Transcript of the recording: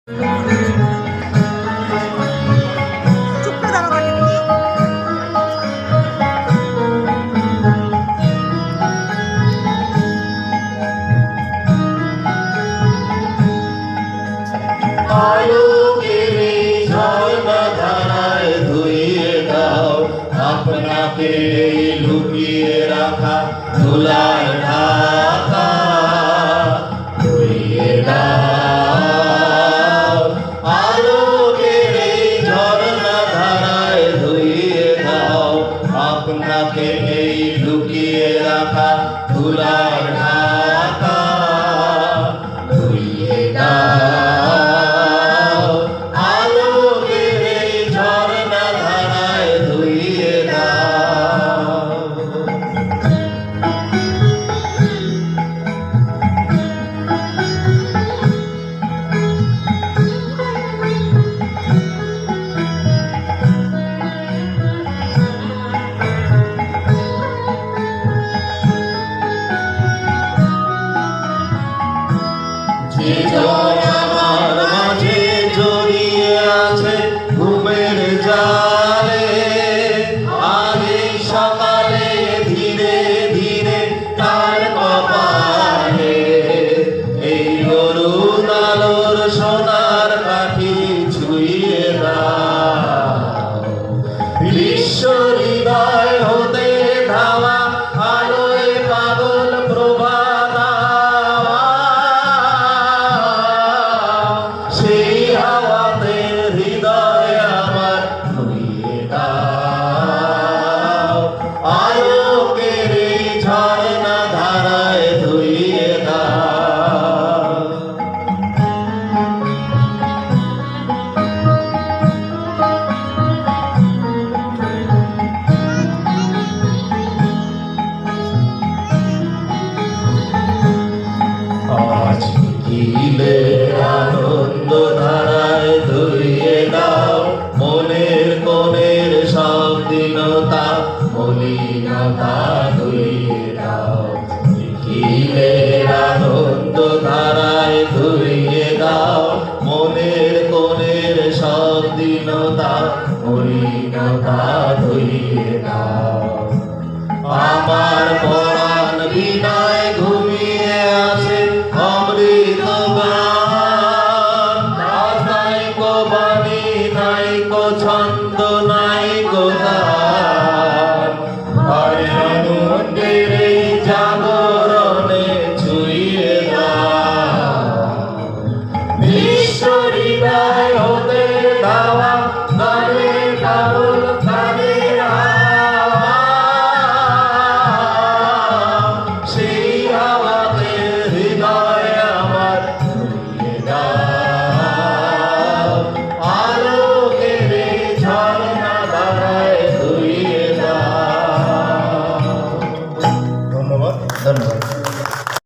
চুপ করে দাঁড়াও কাকে তুমি। আলোকের এই ঝর্ণা ধারায় ধুইয়ে দাও আপনাকে এই লুকিয়ে রাখা ধুলার ঢাকা, ধুইয়ে দাও। আলোকের এই ঝর্ণা ধারায় ধুইয়ে দাও আপনাকে এই লুকিয়ে রাখা ধুলার ঢাকা, ধুইয়ে দাও। আলোকের এই ঝর্ণা ধারায় ধুইয়ে দাও। যে জন আমার মাঝে জড়িয়ে আছে ঘুমের জালে, আজ এই সকালে ধীরে ধীরে তার কপালে এই অরুণ আলোর সোনা